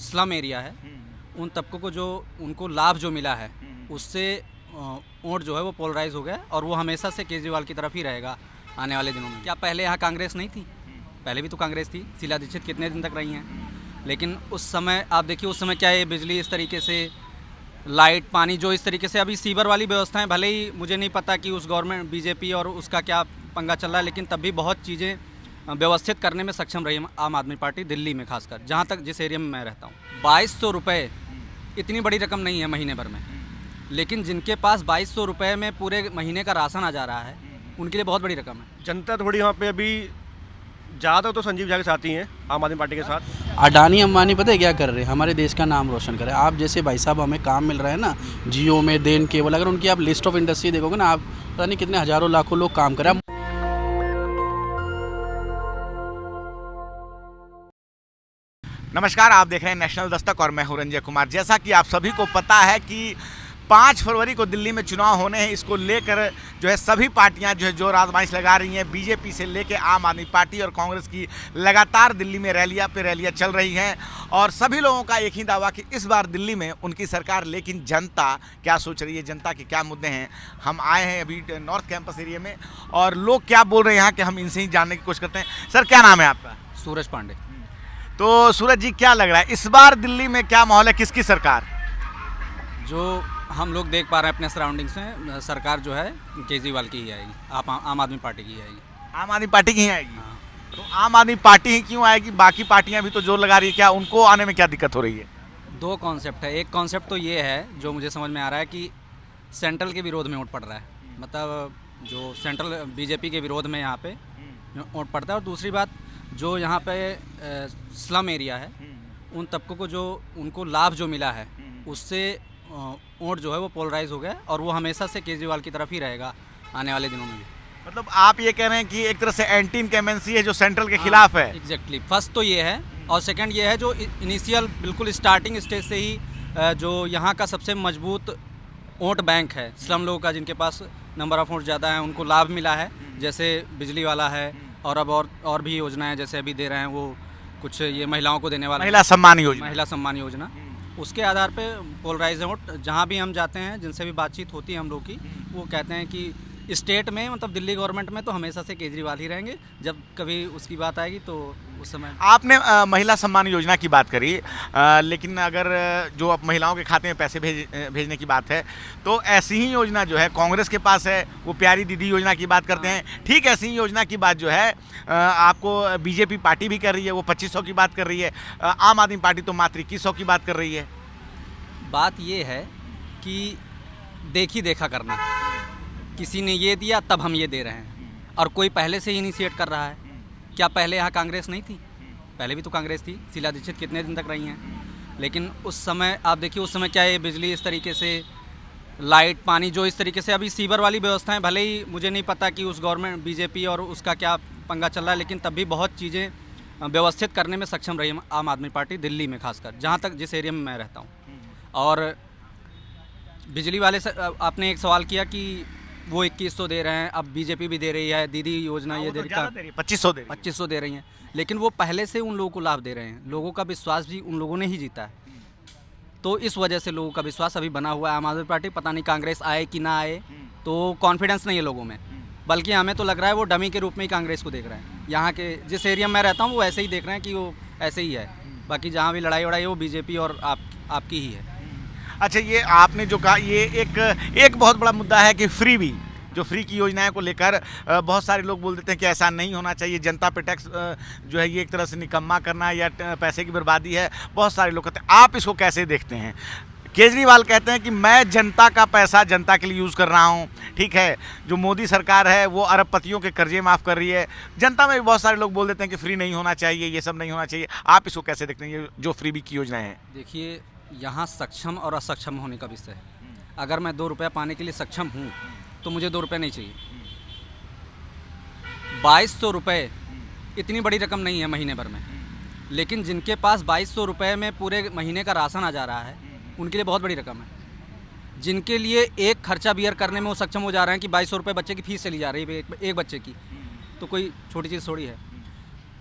Slum area है उन तबकों को जो उनको लाभ जो मिला है उससे वोट जो है वो पोलराइज हो गया और वो हमेशा से केजरीवाल की तरफ ही रहेगा आने वाले दिनों में। क्या पहले यहाँ कांग्रेस नहीं थी? पहले भी तो कांग्रेस थी। शीला दीक्षित कितने दिन तक रही हैं? लेकिन उस समय आप देखिए, उस समय क्या ये बिजली इस तरीके से, लाइट पानी जो इस तरीके से, अभी सीवर वाली व्यवस्थाएं भले ही मुझे नहीं पता कि उस गवर्नमेंट बीजेपी और उसका क्या पंगा चल रहा है, लेकिन तब भी बहुत चीज़ें व्यवस्थित करने में सक्षम रही आम आदमी पार्टी दिल्ली में, खासकर जहाँ तक जिस एरिया में मैं रहता हूँ। 2200 रुपये इतनी बड़ी रकम नहीं है महीने भर में, लेकिन जिनके पास 2200 रुपये में पूरे महीने का राशन आ जा रहा है उनके लिए बहुत बड़ी रकम है। जनता थोड़ी वहाँ पे अभी ज़्यादा तो संजीव झा के साथ ही हैं, आम आदमी पार्टी के साथ। अडानी अंबानी पता है क्या कर रहे हैं? हमारे देश का नाम रोशन कर रहे हैं। आप जैसे भाई साहब हमें काम मिल रहा है ना, जियो में, देन केबल, अगर उनकी आप लिस्ट ऑफ इंडस्ट्री देखोगे ना, आप पता नहीं कितने हज़ारों लाखों लोग काम कर रहे हैं। नमस्कार, आप देख रहे हैं नेशनल दस्तक और मैं हूं रंजय कुमार। जैसा कि आप सभी को पता है कि 5 फरवरी को दिल्ली में चुनाव होने हैं, इसको लेकर जो है सभी पार्टियां जो है जोर आजमाइश लगा रही हैं। बीजेपी से लेकर आम आदमी पार्टी और कांग्रेस की लगातार दिल्ली में रैलियां पे रैलियां चल रही हैं और सभी लोगों का एक ही दावा कि इस बार दिल्ली में उनकी सरकार। लेकिन जनता क्या सोच रही है, जनता के क्या मुद्दे हैं? हम आए हैं अभी नॉर्थ कैंपस एरिया में और लोग क्या बोल रहे हैं यहाँ के, हम इनसे ही जानने की कोशिश करते हैं। सर, क्या नाम है आपका? सूरज पांडे। तो सूरज जी, क्या लग रहा है इस बार दिल्ली में क्या माहौल है, किसकी सरकार? जो हम लोग देख पा रहे हैं अपने सराउंडिंग्स में, सरकार जो है केजरीवाल की ही आएगी, आम आदमी पार्टी की ही आएगी। आम आदमी पार्टी की ही आएगी? तो आम आदमी पार्टी ही क्यों आएगी? बाकी पार्टियां भी तो जोर लगा रही है, क्या उनको आने में क्या दिक्कत हो रही है? दो कॉन्सेप्ट है। एक कॉन्सेप्ट तो ये है जो मुझे समझ में आ रहा है कि सेंट्रल के विरोध में वोट पड़ रहा है, मतलब जो सेंट्रल बीजेपी के विरोध में यहाँ पे वोट पड़ता है। और दूसरी बात, जो यहाँ पे स्लम एरिया है उन तबकों को जो उनको लाभ जो मिला है उससे वोट जो है वो पोलराइज हो गया और वो हमेशा से केजरीवाल की तरफ ही रहेगा आने वाले दिनों में भी। मतलब आप ये कह रहे हैं कि एक तरह से एंटी इनकम्बेंसी है जो सेंट्रल के खिलाफ है? एग्जैक्टली। फर्स्ट तो ये है और सेकंड ये है जो इनिशियल बिल्कुल स्टार्टिंग स्टेज से ही जो यहाँ का सबसे मजबूत वोट बैंक है, स्लम लोगों का, जिनके पास नंबर ऑफ वोट ज़्यादा है, उनको लाभ मिला है। जैसे बिजली वाला है और अब और भी योजनाएं जैसे अभी दे रहे हैं, वो कुछ ये महिलाओं को देने वाला महिला सम्मान योजना, महिला सम्मान योजना, उसके आधार पे पोलराइज वोट। जहाँ भी हम जाते हैं, जिनसे भी बातचीत होती है हम लोग की, वो कहते हैं कि स्टेट में, मतलब दिल्ली गवर्नमेंट में तो हमेशा से केजरीवाल ही रहेंगे। जब कभी उसकी बात आएगी तो उस समय। आपने महिला सम्मान योजना की बात करी, लेकिन अगर जो अब महिलाओं के खाते में पैसे भेजने की बात है, तो ऐसी ही योजना जो है कांग्रेस के पास है, वो प्यारी दीदी योजना की बात करते हैं। ठीक ऐसी ही योजना की बात जो है आपको बीजेपी पार्टी भी कर रही है, वो 2500 की बात कर रही है। आम आदमी पार्टी तो मात्र 2100 की बात कर रही है। बात ये है कि देखी देखा करना, किसी ने ये दिया तब हम ये दे रहे हैं, और कोई पहले से ही इनिशिएट कर रहा है। क्या पहले यहाँ कांग्रेस नहीं थी? पहले भी तो कांग्रेस थी। शीला दीक्षित कितने दिन तक रही हैं? लेकिन उस समय आप देखिए, उस समय क्या ये बिजली इस तरीके से, लाइट पानी जो इस तरीके से, अभी सीवर वाली व्यवस्थाएं भले ही मुझे नहीं पता कि उस गवर्नमेंट बीजेपी और उसका क्या पंगा चल रहा है, लेकिन तब भी बहुत चीज़ें व्यवस्थित करने में सक्षम रही आम आदमी पार्टी दिल्ली में, खासकर जहाँ तक जिस एरिया में मैं रहता हूँ। और बिजली वाले से आपने एक सवाल किया कि वो 2100 दे रहे हैं, अब बीजेपी भी दे रही है, दीदी योजना ये दे रही है, 2500 दे रही हैं, लेकिन वो पहले से उन लोगों को लाभ दे रहे हैं। लोगों का विश्वास भी उन लोगों ने ही जीता है, तो इस वजह से लोगों का विश्वास अभी बना हुआ है आम आदमी पार्टी। पता नहीं कांग्रेस आए कि ना आए, तो कॉन्फिडेंस नहीं है लोगों में, बल्कि हमें तो लग रहा है वो डमी के रूप में ही कांग्रेस को देख रहे हैं। यहाँ के जिस एरिया में मैं रहता हूँ वो ऐसे ही देख रहे हैं कि वो ऐसे ही है, बाकी जहाँ भी लड़ाई वड़ाई है वो बीजेपी और आपकी ही है। अच्छा, ये आपने जो कहा, ये एक बहुत बड़ा मुद्दा है कि फ्री की योजनाएं को लेकर बहुत सारे लोग बोल देते हैं कि ऐसा नहीं होना चाहिए, जनता पे टैक्स जो है ये एक तरह से निकम्मा करना या पैसे की बर्बादी है। बहुत सारे लोग कहते हैं, आप इसको कैसे देखते हैं? केजरीवाल कहते हैं कि मैं जनता का पैसा जनता के लिए यूज़ कर रहा हूँ, ठीक है। जो मोदी सरकार है वो अरबपतियों के कर्जे माफ़ कर रही है। जनता में भी बहुत सारे लोग बोल देते हैं कि फ्री नहीं होना चाहिए, ये सब नहीं होना चाहिए। आप इसको कैसे देखते हैं, ये जो फ्री की योजनाएं हैं? देखिए, यहाँ सक्षम और असक्षम होने का विषय है। अगर मैं 2 रुपया पाने के लिए सक्षम हूँ तो मुझे 2 रुपये नहीं चाहिए। 2200 रुपये इतनी बड़ी रकम नहीं है महीने भर में, लेकिन जिनके पास 2200 रुपये में पूरे महीने का राशन आ जा रहा है उनके लिए बहुत बड़ी रकम है। जिनके लिए एक खर्चा बियर करने में वो सक्षम हो जा रहे हैं कि 2200 रुपये बच्चे की फीस चली जा रही है एक बच्चे की, तो कोई छोटी चीज़ थोड़ी है।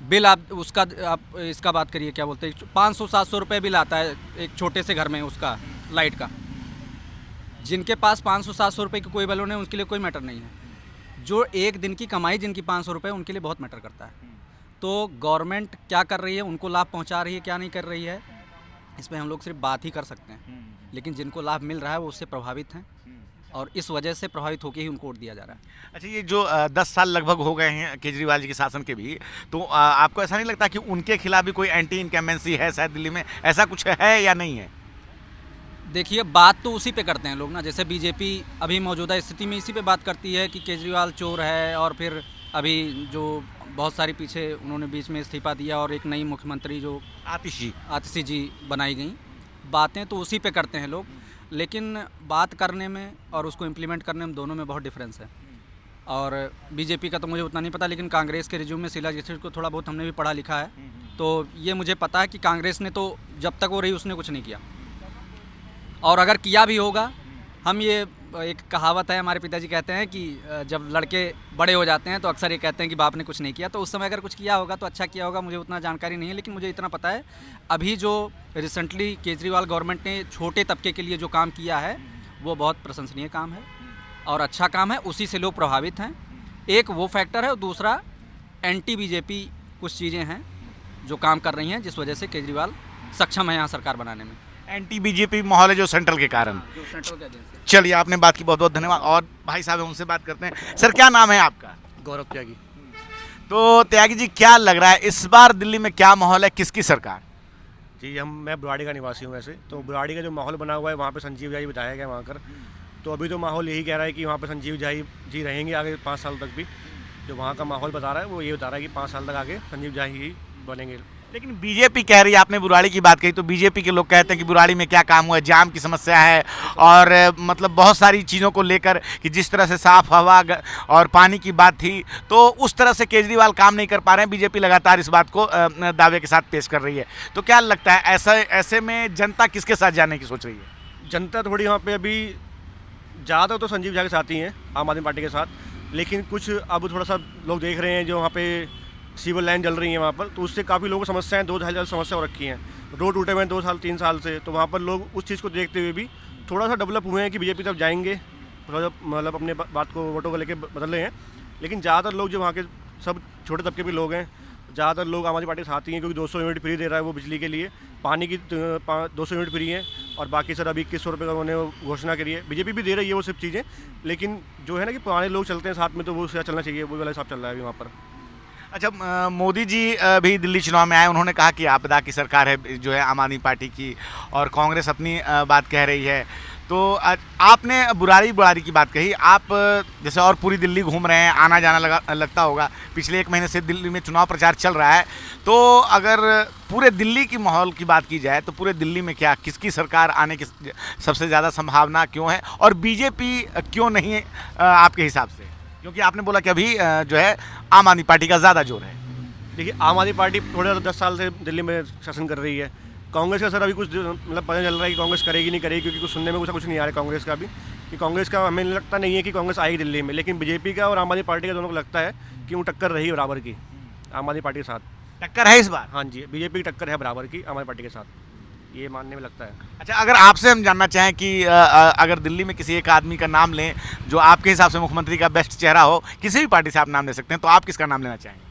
बिल आप उसका आप इसका बात करिए, क्या बोलते हैं, 500-700 रुपये बिल आता है एक छोटे से घर में उसका लाइट का। जिनके पास 500-700 रुपये की कोई बैलून है उसके लिए कोई मैटर नहीं है। जो एक दिन की कमाई जिनकी 500 रुपये, उनके लिए बहुत मैटर करता है। तो गवर्नमेंट क्या कर रही है, उनको लाभ पहुंचा रही है, क्या नहीं कर रही है, इस पर हम लोग सिर्फ बात ही कर सकते हैं। लेकिन जिनको लाभ मिल रहा है वो उससे प्रभावित हैं और इस वजह से प्रभावित होकर ही उनको वोट दिया जा रहा है। अच्छा, ये जो 10 साल लगभग हो गए हैं केजरीवाल जी के शासन के भी, तो आपको ऐसा नहीं लगता कि उनके खिलाफ भी कोई एंटी इनकम्बेंसी है शायद दिल्ली में, ऐसा कुछ है या नहीं है? देखिए, बात तो उसी पे करते हैं लोग ना। जैसे बीजेपी अभी मौजूदा स्थिति में इसी पे बात करती है कि केजरीवाल चोर है, और फिर अभी जो बहुत सारी पीछे उन्होंने बीच में इस्तीफा दिया और एक नई मुख्यमंत्री जो आतिशी जी बनाई गई, बातें तो उसी पे करते हैं लोग। लेकिन बात करने में और उसको इम्प्लीमेंट करने में दोनों में बहुत डिफरेंस है। और बीजेपी का तो मुझे उतना नहीं पता, लेकिन कांग्रेस के रिज्यूम में शीला दीक्षित को थोड़ा बहुत हमने भी पढ़ा लिखा है, तो ये मुझे पता है कि कांग्रेस ने तो जब तक वो रही उसने कुछ नहीं किया, और अगर किया भी होगा, हम ये एक कहावत है, हमारे पिताजी कहते हैं कि जब लड़के बड़े हो जाते हैं तो अक्सर ये कहते हैं कि बाप ने कुछ नहीं किया। तो उस समय अगर कुछ किया होगा तो अच्छा किया होगा, मुझे उतना जानकारी नहीं है। लेकिन मुझे इतना पता है, अभी जो रिसेंटली केजरीवाल गवर्नमेंट ने छोटे तबके के लिए जो काम किया है वो बहुत प्रशंसनीय काम है और अच्छा काम है, उसी से लोग प्रभावित हैं। एक वो फैक्टर है, और दूसरा एंटी बीजेपी कुछ चीज़ें हैं जो काम कर रही हैं, जिस वजह से केजरीवाल सक्षम है यहाँ सरकार बनाने में। एंटी बीजेपी माहौल है जो सेंट्रल के कारण। जो सेंट्रल के एजेंसी। चलिए, आपने बात की, बहुत बहुत धन्यवाद। और भाई साहब हैं, उनसे बात करते हैं। सर, क्या नाम है आपका? गौरव त्यागी। तो त्यागी जी, क्या लग रहा है इस बार दिल्ली में क्या माहौल है, किसकी सरकार? जी, मैं बुराड़ी का निवासी हूँ वैसे। तो बुराड़ी का जो माहौल बना हुआ है, वहाँ पे संजीव झा जी विधायक है वहाँ कर। तो अभी तो माहौल यही कह रहा है कि वहाँ पे संजीव झा जी रहेंगे आगे 5 साल तक भी। जो वहाँ का माहौल बता रहा है वो ये बता रहा है कि 5 साल तक आगे संजीव झा ही बनेंगे। लेकिन बीजेपी कह रही है, आपने बुराड़ी की बात कही, तो बीजेपी के लोग कहते हैं कि बुराड़ी में क्या काम हुआ है, जाम की समस्या है, और मतलब बहुत सारी चीज़ों को लेकर कि जिस तरह से साफ हवा और पानी की बात थी, तो उस तरह से केजरीवाल काम नहीं कर पा रहे हैं। बीजेपी लगातार इस बात को दावे के साथ पेश कर रही है। तो क्या लगता है ऐसे में जनता किसके साथ जाने की सोच रही है? जनता थोड़ी वहाँ पे अभी ज़्यादा तो संजीव झा के साथ ही हैं, आम आदमी पार्टी के साथ। लेकिन कुछ अब थोड़ा सा लोग देख रहे हैं जो वहाँ पे सीवर लाइन जल रही है वहाँ पर, तो उससे काफ़ी लोगों को समस्याएं 2-2.5 साल समस्या हो रखी हैं। रोड टूटे हुए हैं 2 साल 3 साल से। तो वहाँ पर लोग उस चीज़ को देखते हुए भी थोड़ा सा डेवलप हुए हैं कि बीजेपी तब जाएंगे, थोड़ा मतलब अपने बात को वोटों को लेकर बदल रहे हैं। लेकिन ज़्यादातर लोग जो वहाँ के सब छोटे तबके के लोग हैं, ज़्यादातर लोग आम आदमी पार्टी के साथ ही हैं, क्योंकि 200 यूनिट फ्री दे रहा है वो बिजली के लिए, पानी की 200 यूनिट फ्री है, और बाकी सर अभी 2100 रुपये का उन्होंने घोषणा करी है। बीजेपी भी दे रही है वो सब चीज़ें। लेकिन जो है ना कि पुराने लोग चलते हैं साथ में, तो वो उससे चलना चाहिए, वो वाला हिसाब चल रहा है अभी वहाँ पर। अच्छा, मोदी जी भी दिल्ली चुनाव में आए, उन्होंने कहा कि आपदा की सरकार है जो है आम आदमी पार्टी की, और कांग्रेस अपनी बात कह रही है। तो आपने बुराड़ी की बात कही, आप जैसे और पूरी दिल्ली घूम रहे हैं, आना जाना लगता होगा, पिछले 1 महीने से दिल्ली में चुनाव प्रचार चल रहा है। तो अगर पूरे दिल्ली की माहौल की बात की जाए तो पूरे दिल्ली में क्या, किसकी सरकार आने की सबसे ज़्यादा संभावना क्यों है, और बीजेपी क्यों नहीं है आपके हिसाब से? क्योंकि आपने बोला कि अभी जो है आम आदमी पार्टी का ज़्यादा जोर है। देखिए, आम आदमी पार्टी थोड़े 10 साल से दिल्ली में शासन कर रही है। कांग्रेस का सर अभी कुछ मतलब पता चल रहा है कि कांग्रेस करेगी नहीं करेगी, क्योंकि कुछ सुनने में कुछ नहीं आ रहा है कांग्रेस का भी, कि कांग्रेस का हमें लगता नहीं है कि कांग्रेस आएगी दिल्ली में। लेकिन बीजेपी का और आम आदमी पार्टी का दोनों को लगता है कि वो टक्कर रही बराबर की आम आदमी पार्टी के साथ। टक्कर है इस बार? हाँ जी, बीजेपी की टक्कर है बराबर की आम आदमी पार्टी के साथ, ये मानने में लगता है। अच्छा, अगर आपसे हम जानना चाहें कि अगर दिल्ली में किसी एक आदमी का नाम लें जो आपके हिसाब से मुख्यमंत्री का बेस्ट चेहरा हो, किसी भी पार्टी से आप नाम ले सकते हैं, तो आप किसका नाम लेना चाहेंगे?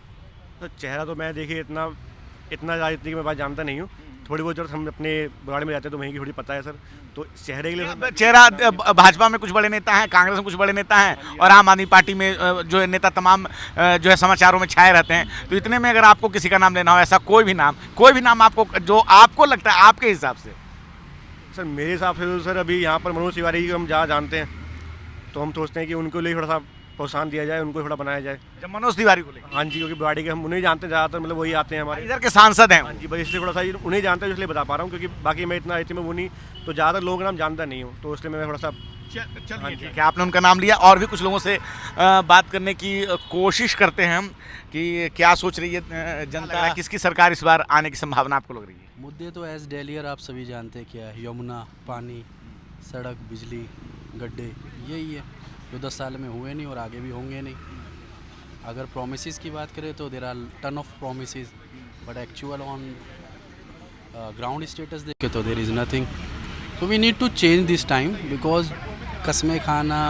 तो चेहरा तो मैं देखिए इतना राजनीति की मैं बात जानता नहीं हूँ। थोड़ी बहुत जब हम अपने बुराड़ी में जाते हैं तो वहीं की थोड़ी पता है सर। तो चेहरे के लिए चेहरा भाजपा में कुछ बड़े नेता हैं, कांग्रेस में कुछ बड़े नेता हैं, और आम आदमी पार्टी में जो है नेता तमाम जो है समाचारों में छाए रहते हैं। तो इतने में अगर आपको किसी का नाम लेना हो, ऐसा कोई भी नाम आपको जो आपको लगता है आपके हिसाब से? सर मेरे हिसाब से तो सर अभी यहाँ पर मनोज तिवारी जी को हम जहाँ जानते हैं, तो हम सोचते हैं कि उनको लिए थोड़ा सा प्रोत्साहन दिया जाए, उनको थोड़ा बनाया जाए। जब मनोज तिवारी को लेकर? हाँ जी, क्योंकि बुराड़ी के हम उन्हें जानते हैं ज़्यादातर, मतलब वही आते हैं हमारे इधर के सांसद हैं। हाँ जी, बस इसलिए थोड़ा सा उन्हें जानते हैं, इसलिए बता पा रहा हूँ, क्योंकि बाकी मैं इतना आईती में वो नहीं, तो ज़्यादा लोगों का नाम जानता नहीं हूँ, तो इसलिए मैं थोड़ा सा। चलिए, ठीक है, आपने उनका नाम लिया। और भी कुछ लोगों से बात करने की कोशिश करते हैं हम कि क्या सोच रही है जनता, किसकी सरकार इस बार आने की संभावना आपको लग रही है? मुद्दे तो एज डेलियर आप सभी जानते हैं क्या है, यमुना, पानी, सड़क, बिजली, गड्ढे, यही है जो 10 साल में हुए नहीं और आगे भी होंगे नहीं। अगर प्रोमिसेस की बात करें तो there are ton of promises, but actual on ground status देखे तो देर इज़ नथिंग. तो we need to change this time, because कस्में खाना,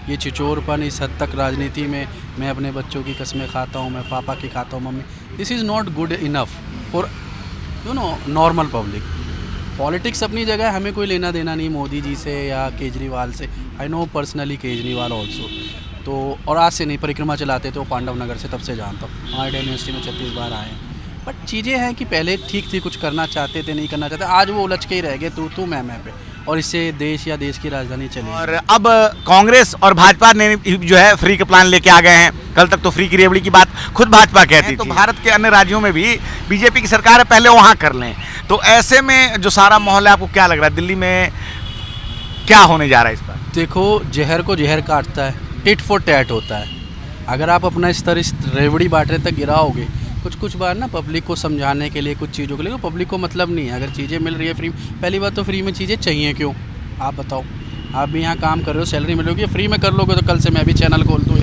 ये चिचोरपन इस हद तक राजनीति में, मैं अपने बच्चों की कस्में खाता हूँ, मैं पापा की खाता हूँ, mummy, this is not good enough for normal public. Politics अपनी जगह है, हमें कोई लेना देना नहीं मोदी जी से या केजरीवाल से. I know personally Kejriwal also. तो और आज से नहीं, परिक्रमा चलाते थे वो पांडव नगर से, तब से जानता हूँ. हमारे यूनिवर्सिटी में 36 बार आए हैं. बट चीज़ें हैं कि पहले ठीक थी, कुछ करना चाहते थे, नहीं करना चाहते. आज वो उलझ के ही रह गए तू मैं पे, और इससे देश या देश की राजधानी चली. और अब कांग्रेस और भाजपा ने जो है फ्री के प्लान लेके आ गए हैं. कल तक तो फ्री की रेवड़ी की बात खुद भाजपा कहती थी. तो भारत के अन्य राज्यों में भी बीजेपी की सरकार है, पहले वहाँ कर लें. तो ऐसे में जो सारा माहौल है, आपको क्या लग रहा है दिल्ली में क्या होने जा रहा है इस पर? देखो, जहर को जहर काटता है, टिट फॉर टैट होता है. अगर आप अपना स्तर इस रेवड़ी बांटने तक गिराओगे, कुछ बार ना पब्लिक को समझाने के लिए, कुछ चीज़ों के लिए, तो पब्लिक को मतलब नहीं है. अगर चीज़ें मिल रही है फ्री, पहली बात तो फ्री में चीज़ें चाहिए क्यों, आप बताओ. आप भी यहाँ काम कर रहे हो, सैलरी मिलोगी, फ्री में कर लोगे तो कल से मैं भी चैनल खोल दूँ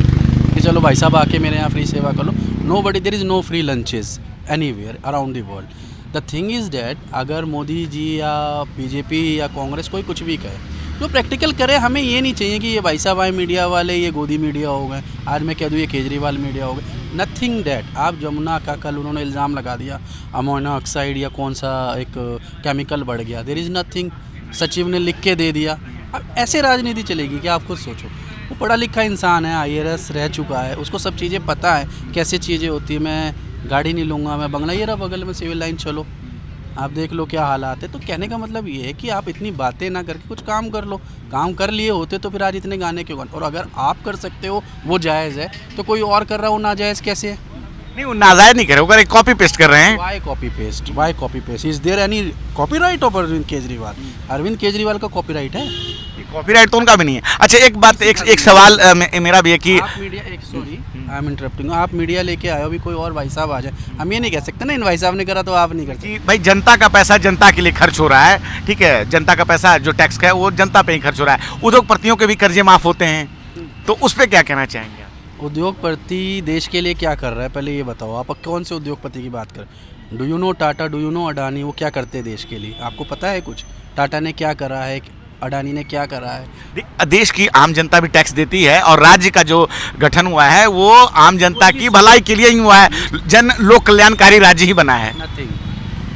कि चलो भाई साहब आके मेरे यहाँ फ्री सेवा कर लो. No buddy, there is no free lunches anywhere around the world. The thing is that अगर मोदी जी या बीजेपी या कांग्रेस कोई कुछ भी कहे, जो प्रैक्टिकल करे. हमें ये नहीं चाहिए कि ये भाई साहब आए मीडिया वाले, ये गोदी मीडिया हो गए, आज मैं कह दूँ ये केजरीवाल मीडिया हो गए. Nothing that. आप जमुना का कल उन्होंने इल्ज़ाम लगा दिया अमोनिया ऑक्साइड या कौन सा एक केमिकल बढ़ गया, देयर इज़ नथिंग. सचिव ने लिख के दे दिया. अब ऐसे राजनीति चलेगी क्या? आप खुद सोचो. वो पढ़ा लिखा इंसान है, IAS रह चुका है, उसको सब चीज़ें पता है कैसे चीज़ें होती है. मैं गाड़ी नहीं लूँगा, मैं बंगला, ये रहा बगल में सिविल लाइन, चलो आप देख लो क्या हालात है. तो कहने का मतलब ये है कि आप इतनी बातें ना करके कुछ काम कर लो. काम कर लिए होते तो फिर आज इतने गाने क्यों गाने. और अगर आप कर सकते हो वो जायज़ है, तो कोई और कर रहा हो नाजायज़ कैसे है? नहीं, वो नाजायज नहीं कर रहे, वो कॉपी पेस्ट कर रहे हैं. Why copy paste? Why copy paste? Is there any copyright of Arvind Kejriwal? Arvind Kejriwal का कॉपीराइट है? कॉपीराइट तो उनका भी नहीं है. अच्छा, एक बात, एक सवाल मेरा भी है कि आप मीडिया, एक सॉरी आई एम इंटरप्टिंग, आप मीडिया लेके आए हो, अभी कोई और भाई साहब आ जाए, हम ये नहीं कह सकते ना इन भाई साहब ने करा तो आप नहीं कर सकते. भाई जनता का पैसा जनता के लिए खर्च हो रहा है, ठीक है. जनता का पैसा जो टैक्स का है वो जनता पे ही खर्च हो रहा है. उद्योगपतियों के भी कर्जे माफ होते हैं, तो उस पर क्या कहना चाहेंगे? उद्योगपति देश के लिए क्या कर रहा है पहले ये बताओ. आप कौन से उद्योगपति की बात करें? Do you know Tata, do you know Adani, वो क्या करते हैं देश के लिए? आपको पता है कुछ? टाटा ने क्या करा है, अडानी ने क्या करा है? देश की आम जनता भी टैक्स देती है, और राज्य का जो गठन हुआ है वो आम जनता की भलाई के लिए ही हुआ है. जन लोक कल्याणकारी राज्य ही बना है. नथिंग.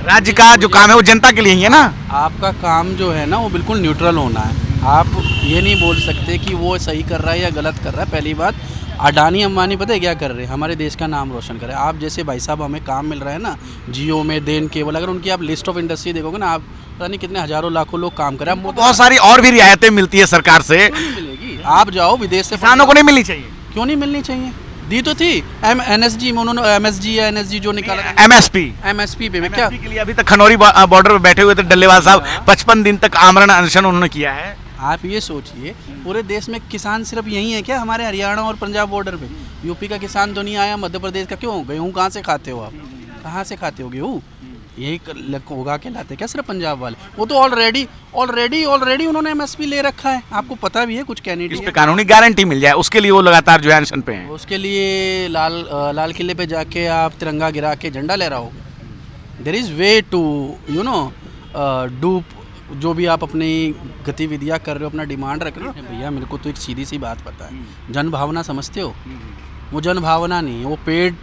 राज्य का जो काम है वो जनता के लिए ही है ना. आपका काम जो है ना वो बिल्कुल न्यूट्रल होना है. आप ये नहीं बोल सकते कि वो सही कर रहा है या गलत कर रहा है. पहली बात, अडानी अंबानी पता है क्या कर रहे हैं? हमारे देश का नाम रोशन कर रहे हैं. आप जैसे भाई साहब हमें काम मिल रहा है ना, जियो में, देन केबल, अगर उनकी आप लिस्ट ऑफ इंडस्ट्री देखोगे ना, आप पता नहीं कितने हजारों लाखों लोग काम कर रहे हैं. बहुत सारी और भी रियायतें मिलती है सरकार से. क्यों नहीं मिलेगी? आप जाओ विदेश से. किसानों को नहीं मिलनी चाहिए? क्यों नहीं मिलनी चाहिए? दी तो थी. NSG में उन्होंने MSG या NSG जो निकाला, MSP पे क्या के लिए अभी तक खनौरी बॉर्डर पे बैठे हुए थे डल्लेवाल साहब. 55 दिन तक आमरण अनशन उन्होंने किया है. आप ये सोचिए, पूरे देश में किसान सिर्फ यही है क्या? हमारे हरियाणा और पंजाब बॉर्डर पे यूपी का किसान तो नहीं आया, मध्य प्रदेश का क्यों? गेहूँ कहाँ से खाते हो आप? कहाँ से खाते हो गेहूँ? यही उगा के लाते क्या सिर्फ पंजाब वाले? वो तो ऑलरेडी उन्होंने MSP ले रखा है. आपको पता भी है कुछ कैंडिडेट इस पे कानूनी गारंटी मिल जाए उसके लिए वो लगातार जो है अनशन पे हैं. उसके लिए लाल किले पे जाके आप तिरंगा गिरा के झंडा ले रहा हो. There is way to do जो भी आप अपनी गतिविधियाँ कर रहे हो, अपना डिमांड रख रहे हो. भैया मेरे को तो एक सीधी सी बात पता है, जन भावना समझते हो? वो जन भावना नहीं है, वो पेड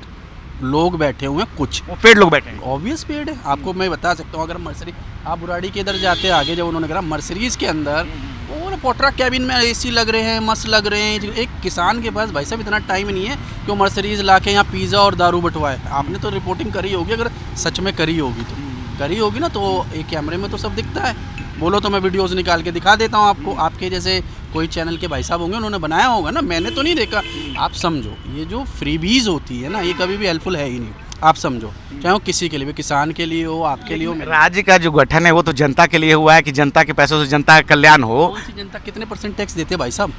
लोग बैठे हुए हैं. कुछ वो पेड़ लोग बैठे हैं. ऑब्वियस पेड है. आपको मैं बता सकता हूँ, अगर मर्सरी आप बुराड़ी के इधर जाते आगे, जब उन्होंने कहा मर्सरीज के अंदर वो पोट्रा कैबिन में AC लग रहे हैं, मस्त लग रहे हैं. एक किसान के पास भाई साहब इतना टाइम नहीं है कि वो मर्सरीज ला के यहाँ पिज़्ज़ा और दारू बंटवाए. आपने तो रिपोर्टिंग करी होगी, अगर सच में करी होगी ना, तो एक कैमरे में तो सब दिखता है. बोलो तो मैं वीडियोस निकाल के दिखा देता हूँ आपको. आपके जैसे कोई चैनल के भाई साहब होंगे, उन्होंने बनाया होगा ना, मैंने तो नहीं देखा. आप समझो, ये जो फ्रीबीज होती है ना, ये कभी भी हेल्पफुल है ही नहीं. आप समझो, चाहे वो किसी के लिए भी, किसान के लिए हो, आपके लिए हो. राज्य का जो गठन है वो तो जनता के लिए हुआ है कि जनता के पैसों से जनता का कल्याण हो. कौन सी जनता? कितने % टैक्स देते हैं भाई साहब?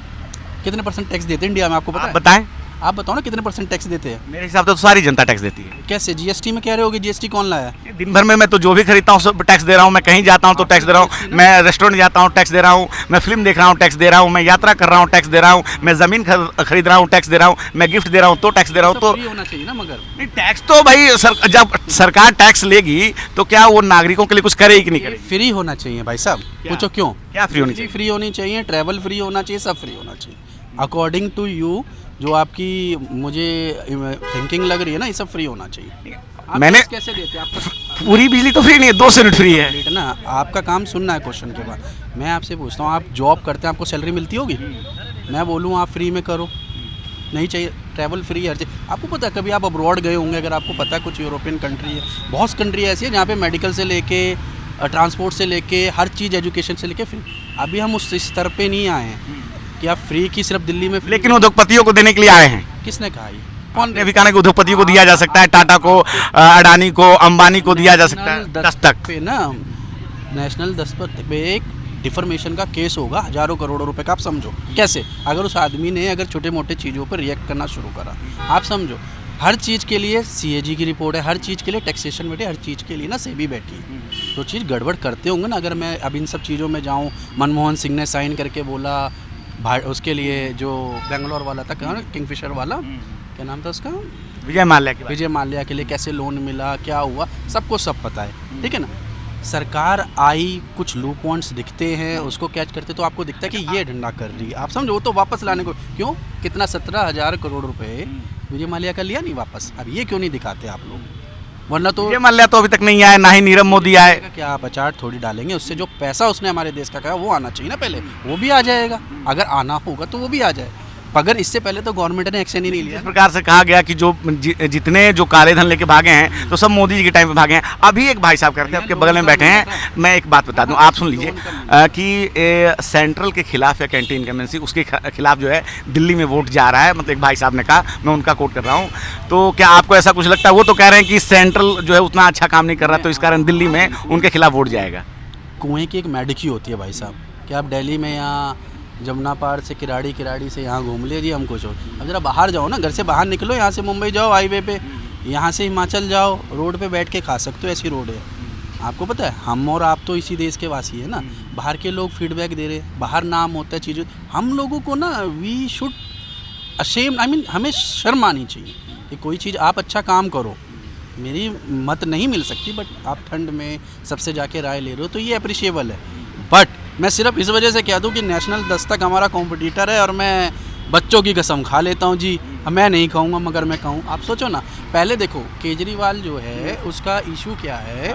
कितने % टैक्स देते हैं इंडिया में? आपको पता है? बताएं. आप बताओ ना कितने % टैक्स देते हैं? मेरे हिसाब से तो सारी जनता टैक्स देती है। कैसे जीएसटी में कह रहे होगे? जीएसटी कौन लाया है? दिन भर में मैं तो जो भी खरीदता हूँ सब टैक्स दे रहा हूँ। मैं कहीं जाता हूँ तो टैक्स दे रहा हूँ, मैं रेस्टोरेंट जाता हूँ टैक्स दे रहा हूँ, मैं फिल्म देख रहा हूँ टैक्स दे रहा हूँ, मैं यात्रा कर रहा हूँ टैक्स दे रहा हूँ, मैं ज़मीन खरीद रहा हूँ टैक्स दे रहा हूँ, मैं गिफ्ट दे रहा हूँ तो टैक्स दे रहा हूँ। तो फ्री होना चाहिए ना, मगर नहीं, टैक्स तो भाई जब सरकार टैक्स लेगी तो क्या वो नागरिकों के लिए कुछ करेगी कि नहीं करेगी? फ्री होना चाहिए भाई साहब। पूछो क्यों? क्या फ्री होनी चाहिए? फ्री होनी चाहिए, ट्रैवल फ्री होना चाहिए, सब फ्री होना चाहिए अकॉर्डिंग टू यू। जो आपकी मुझे थिंकिंग लग रही है ना, ये सब फ्री होना चाहिए। आप मैंने टैक्स कैसे देते हैं? आपका पूरी बिजली तो फ्री नहीं है, 2 यूनिट फ्री है। रेट ना, आपका काम सुनना है क्वेश्चन के बाद। मैं आपसे पूछता हूँ, आप जॉब करते हैं, आपको सैलरी मिलती होगी? मैं बोलूँ आप फ्री में करो, नहीं चाहिए ट्रैवल फ्री हर चीज़। आपको पता है, कभी आप अब्रॉड गए होंगे, अगर आपको पता है कुछ यूरोपियन कंट्री है, बहुत कंट्री ऐसी है जहाँ पे मेडिकल से लेके ट्रांसपोर्ट से लेके हर चीज़, एजुकेशन से लेके फ्री। अभी हम उस स्तर पे नहीं आए हैं कि आप फ्री की सिर्फ दिल्ली में। लेकिन उद्योगपतियों को देने के लिए आए हैं। किसने कहा ये? कौन ने भी कहा कि उद्योगपतियों को दिया जा सकता है, टाटा को, अडानी को, अंबानी को दिया जा सकता है। 10 तक पे ना, नेशनल दस्तक पे एक डिफॉर्मेशन का केस होगा हजारों करोड़ों रुपए का। आप समझो कैसे, अगर उस आदमी ने अगर छोटे मोटे चीज़ों पर रिएक्ट करना शुरू करा। आप समझो, हर चीज़ के लिए CAG की रिपोर्ट है, हर चीज़ के लिए टैक्सेशन बैठे, हर चीज़ के लिए ना सेबी बैठी है। तो चीज़ गड़बड़ करते होंगे ना। अगर मैं अब इन सब चीज़ों में जाऊँ, मनमोहन सिंह ने साइन करके बोला उसके लिए, जो बेंगलोर वाला था, क्या किंगफिशर वाला, क्या नाम था उसका, विजय माल्या की बात। विजय माल्या के लिए कैसे लोन मिला, क्या हुआ, सबको सब पता है, ठीक है ना। सरकार आई, कुछ लूप पॉइंट्स दिखते हैं, उसको कैच करते तो आपको दिखता है कि ये धंधा कर रही है। आप समझो, वो तो वापस लाने को क्यों, कितना 17,000 करोड़ रुपए विजय माल्या का लिया नहीं वापस। अब ये क्यों नहीं दिखाते आप लोग? वरना तो विजय माल्या तो अभी तक नहीं आया, ना ही नीरव मोदी आए। क्या आप अचार थोड़ी डालेंगे? उससे जो पैसा उसने हमारे देश का कहा वो आना चाहिए ना पहले, वो भी आ जाएगा। अगर आना होगा तो वो भी आ जाए, मगर इससे पहले तो गवर्नमेंट ने एक्शन ही नहीं लिया। इस प्रकार से कहा गया कि जो जितने जो काले धन लेके भागे हैं तो सब मोदी जी के टाइम पे भागे हैं। अभी एक भाई साहब करते हैं, आपके बगल में बैठे हैं, मैं एक बात बता दूं, आप सुन लीजिए कि सेंट्रल के खिलाफ या कैंटीन इनकम्बेंसी, उसके खिलाफ जो है दिल्ली में वोट जा रहा है। मतलब एक भाई साहब ने कहा, मैं उनका कोट कर रहा हूँ। तो क्या आपको ऐसा कुछ लगता है? वो तो कह रहे हैं कि सेंट्रल जो है उतना अच्छा काम नहीं कर रहा, तो इस कारण दिल्ली में उनके खिलाफ वोट जाएगा। कुएँ की एक मेडिकी होती है भाई साहब, कि आप दिल्ली में या जमुना पार से किराड़ी से यहाँ घूम लीजिए, हम कुछ हो। अब जरा बाहर जाओ ना, घर से बाहर निकलो, यहाँ से मुंबई जाओ हाईवे पे, यहाँ से हिमाचल जाओ, रोड पे बैठ के खा सकते हो, ऐसी रोड है। आपको पता है, हम और आप तो इसी देश के वासी है ना। बाहर के लोग फीडबैक दे रहे, बाहर नाम होता है चीज़ों, हम लोगों को ना we should ashamed, I mean हमें शर्म आनी चाहिए कि कोई चीज़ आप अच्छा काम करो। मेरी मत नहीं मिल सकती, बट आप ठंड में सबसे जाके राय ले रहे हो तो ये अप्रिशिएबल है। बट मैं सिर्फ इस वजह से कह दूं कि नेशनल दस्तक हमारा कॉम्पिटिटर है और मैं बच्चों की कसम खा लेता हूं जी। मैं नहीं खाऊंगा मगर मैं खाऊं। आप सोचो ना, पहले देखो केजरीवाल जो है उसका इशू क्या है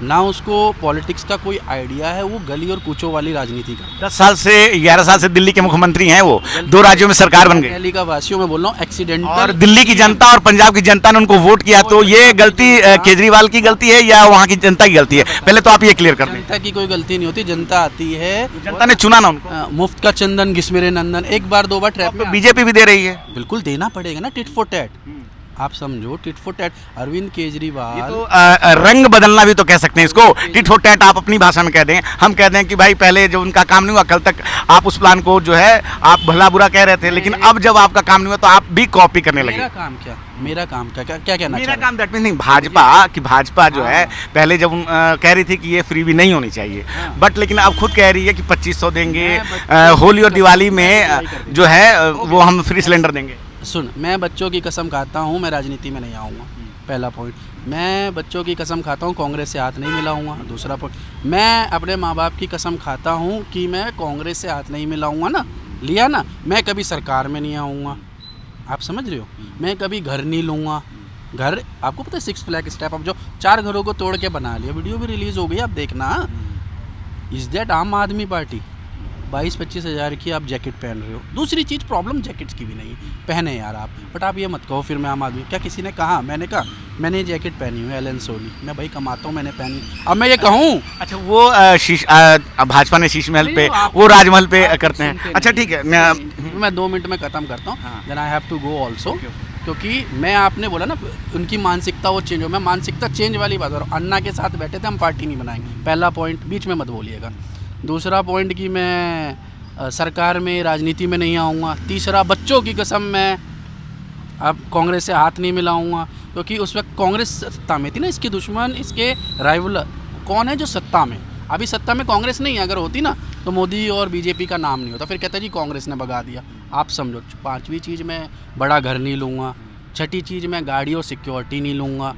ना, उसको पॉलिटिक्स का कोई आइडिया है, वो गली और कूचों वाली राजनीति का। 10 साल से 11 साल से दिल्ली के मुख्यमंत्री हैं वो, 2 राज्यों में सरकार बन गई। दिल्ली का वासियों में बोल रहा हूँ, एक्सीडेंटल। और दिल्ली की जनता और पंजाब की जनता ने उनको वोट किया, तो ये गलती केजरीवाल की गलती है या वहाँ की जनता की गलती है? पहले तो आप ये क्लियर कर दें। जनता की कोई गलती नहीं होती, जनता आती है, जनता ने चुना ना उनको। मुफ्त का चंदन घिसमेरे नंदन, एक बार 2 बार ट्रैप में बीजेपी भी दे रही है। बिल्कुल देना पड़ेगा ना, टिट फॉर टैट। आप समझो, tit for tat. Arvind Kejriwal तो रंग बदलना भी तो कह सकते हैं इसको। टिट फॉर टैट आप अपनी भाषा में कह दें, हम कह दें कि भाई पहले जब उनका काम नहीं हुआ, कल तक आप उस प्लान को जो है आप भला बुरा कह रहे थे, लेकिन अब जब आपका काम नहीं हुआ तो आप भी कॉपी करने लगे। मेरा काम क्या, मेरा काम क्या, क्या कहना मेरा चाह रहे काम दैट मीन नहीं, भाजपा जो है पहले जब कह रही थी कि ये फ्री भी नहीं होनी चाहिए, बट लेकिन अब खुद कह रही है कि 2500 देंगे, होली और दिवाली में जो है वो हम फ्री सिलेंडर देंगे। सुन, मैं बच्चों की कसम खाता हूँ मैं राजनीति में नहीं आऊँगा, पहला पॉइंट। मैं बच्चों की कसम खाता हूँ कांग्रेस से हाथ नहीं मिलाऊंगा। दूसरा पॉइंट, मैं अपने माँ बाप की कसम खाता हूँ कि मैं कांग्रेस से हाथ नहीं मिलाऊंगा ना, लिया ना, मैं कभी सरकार में नहीं आऊँगा। आप समझ रहे हो, मैं कभी घर नहीं लूँगा। घर आपको पता है 6 फ्लैग स्टेप, अब जो 4 घरों को तोड़ के बना लिया, वीडियो भी रिलीज़ हो गई, आप देखना। इज़ दैट आम आदमी पार्टी? 22-25 हज़ार की आप जैकेट पहन रहे हो। दूसरी चीज़, प्रॉब्लम जैकेट्स की भी नहीं, पहने यार आप, बट आप ये मत कहो फिर मैं आम आदमी। क्या किसी ने कहा? मैंने कहा मैंने ये जैकेट पहनी हुई है एलन सोनी, मैं भाई कमाता हूँ, मैंने पहनी। अब मैं ये कहूँ, अच्छा वो भाजपा ने शीश महल पे, वो राजमहल पे करते हैं। अच्छा ठीक है, मैं 2 मिनट में ख़त्म करता हूँ, then I have to go also. क्योंकि मैं, आपने बोला ना उनकी मानसिकता वो चेंज हो, मैं मानसिकता चेंज वाली बात कर रहा हूँ। अन्ना के साथ बैठे थे हम, पार्टी नहीं बनाएंगे, पहला पॉइंट, बीच में मत बोलिएगा। दूसरा पॉइंट कि मैं सरकार में, राजनीति में नहीं आऊँगा। तीसरा, बच्चों की कसम मैं अब कांग्रेस से हाथ नहीं मिलाऊंगा, क्योंकि उस वक्त कांग्रेस सत्ता में थी ना, इसके दुश्मन, इसके राइवल कौन है जो सत्ता में। अभी सत्ता में कांग्रेस नहीं है, अगर होती ना तो मोदी और बीजेपी का नाम नहीं होता, फिर कहता जी कांग्रेस ने भगा दिया। आप समझो, पांचवी चीज़ मैं बड़ा घर नहीं लूँगा, छठी चीज़ मैं गाड़ी और सिक्योरिटी नहीं लूँगा।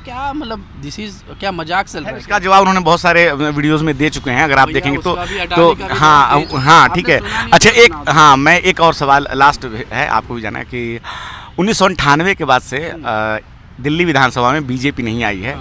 क्या मतलब दिस इज़ क्या मजाक चल रहा है? इसका जवाब उन्होंने बहुत सारे वीडियोस में दे चुके हैं, अगर आप भैया, देखेंगे उसका भी तो अडानी का भी हाँ जवाब दे चुके हैं। हाँ आपने ठीक है। सुना नहीं अच्छा तो एक सुना। हाँ मैं एक और सवाल लास्ट है, आपको भी जाना है कि 1998 के बाद से दिल्ली विधानसभा में बीजेपी नहीं आई है।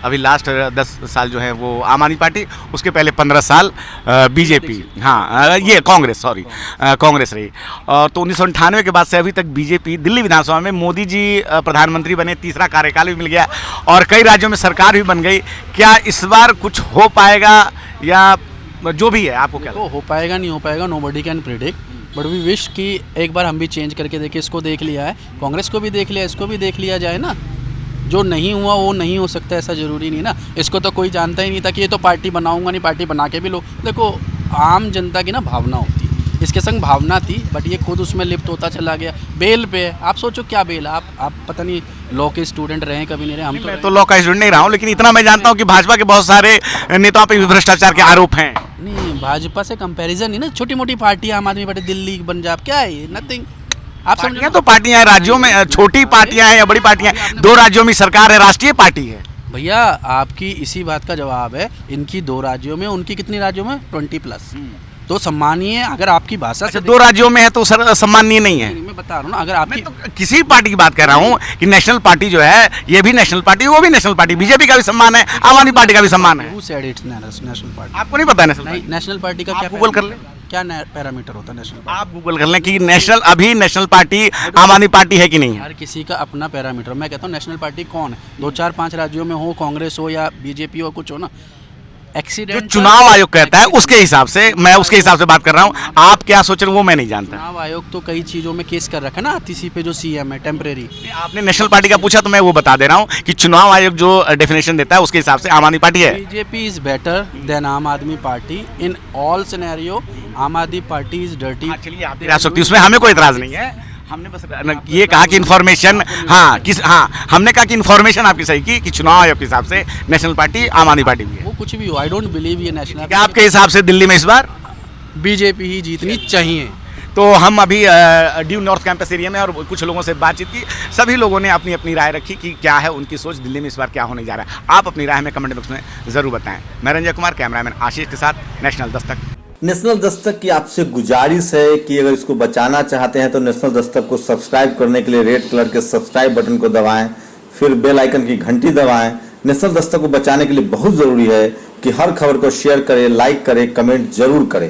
अभी लास्ट 10 साल जो है वो आम आदमी पार्टी, उसके पहले 15 साल बीजेपी, हाँ ये कांग्रेस, सॉरी कांग्रेस रही। और तो 1998 के बाद से अभी तक बीजेपी दिल्ली विधानसभा में मोदी जी प्रधानमंत्री बने, तीसरा कार्यकाल भी मिल गया और कई राज्यों में सरकार भी बन गई। क्या इस बार कुछ हो पाएगा या जो भी है आपको क्या? तो हो पाएगा नहीं हो पाएगा, nobody can predict, but we wish कि एक बार हम भी चेंज करके देखें। इसको देख लिया है, कांग्रेस को भी देख लिया, इसको भी देख लिया जाए ना। जो नहीं हुआ वो नहीं हो सकता, ऐसा ज़रूरी नहीं ना। इसको तो कोई जानता ही नहीं था कि ये तो पार्टी बनाऊंगा नहीं, पार्टी बना के भी लोग, देखो आम जनता की ना भावना होती है, इसके संग भावना थी, बट ये खुद उसमें लिप्त होता चला गया। बेल पे है, आप सोचो क्या बेल है? आप पता नहीं लॉ के स्टूडेंट रहे कभी नहीं रहे, हम मैं तो लॉ का स्टूडेंट नहीं रहा हूँ, लेकिन इतना मैं जानता हूँ कि भाजपा के बहुत सारे नेताओं पर भी भ्रष्टाचार के आरोप हैं। नहीं, भाजपा से कंपैरिजन नहीं ना, छोटी मोटी पार्टी, आम आदमी पार्टी, दिल्ली, पंजाब, क्या है ये? नथिंग। आप पार्टियां तो पार्टियां हैं, राज्यों में छोटी पार्टियां हैं या बड़ी पार्टियां हैं, 2 राज्यों में सरकार है, राष्ट्रीय पार्टी है। भैया आपकी इसी बात का जवाब है, इनकी 2 राज्यों में, उनकी कितनी राज्यों में? 20+। तो सम्मानीय, अगर आपकी भाषा अच्छा से 2 राज्यों में है तो सर सम्माननीय नहीं है। मैं बता रहा हूँ ना, अगर आपकी मैं तो किसी पार्टी की बात कर रहा हूँ कि नेशनल पार्टी जो है, ये भी नेशनल पार्टी, वो भी नेशनल पार्टी, बीजेपी का भी सम्मान है, आम आदमी पार्टी का भी सम्मान है। Who said it's national party? आपको नहीं पता नेशनल नहीं, पार्टी? नेशनल पार्टी का आप क्या गूगल कर लें। क्या पैरामीटर होता है नेशनल पार्टी? आप गूगल कर लें कि नेशनल, अभी नेशनल पार्टी आम आदमी पार्टी है कि नहीं है। हर किसी का अपना पैरामीटर। मैं कहता हूँ नेशनल पार्टी कौन है? 2, 4, 5 राज्यों में हो, कांग्रेस हो या बीजेपी हो, कुछ हो ना, जो एक्सीडेंट चुनाव आयोग कहता है उसके हिसाब से, मैं उसके हिसाब से बात कर रहा हूँ। आप क्या सोच रहे हो वो मैं नहीं जानता। चुनाव आयोग तो कई चीज़ों में केस कर रखा है ना, आतिशी पे जो सीएम है टेम्परेरी। आपने नेशनल पार्टी का पूछा तो मैं वो बता दे रहा हूँ कि चुनाव आयोग जो डेफिनेशन देता है उसके हिसाब से आम आदमी पार्टी है। बीजेपी इज बेटर देन आम आदमी पार्टी इन ऑल सिनेरियो। आम आदमी पार्टी इज डर्टी। चलिए आप राज सकती, उसमें हमें कोई इतराज नहीं है। हमने बस ये कहा कि इन्फॉर्मेशन, हाँ हमने कहा कि इन्फॉर्मेशन आपकी सही की कि चुनाव आयोग के हिसाब से नेशनल पार्टी आम आदमी पार्टी भी है। वो कुछ भी हो, आई डोंट बिलीव ये नेशनल। क्या आपके हिसाब से दिल्ली में इस बार बीजेपी ही जीतनी चाहिए। तो हम अभी ड्यू नॉर्थ कैंपस एरिया में और कुछ लोगों से बातचीत की, सभी लोगों ने अपनी अपनी राय रखी कि क्या है उनकी सोच, दिल्ली में इस बार क्या होने जा रहा है। आप अपनी राय हमें कमेंट बॉक्स में ज़रूर बताएं। मैं रंजय कुमार, कैमरामैन आशीष के साथ, नेशनल दस्तक। नेशनल दस्तक की आपसे गुजारिश है कि अगर इसको बचाना चाहते हैं तो नेशनल दस्तक को सब्सक्राइब करने के लिए रेड कलर के सब्सक्राइब बटन को दबाएं, फिर बेल आइकन की घंटी दबाएं। नेशनल दस्तक को बचाने के लिए बहुत ज़रूरी है कि हर खबर को शेयर करें, लाइक करें, कमेंट जरूर करें।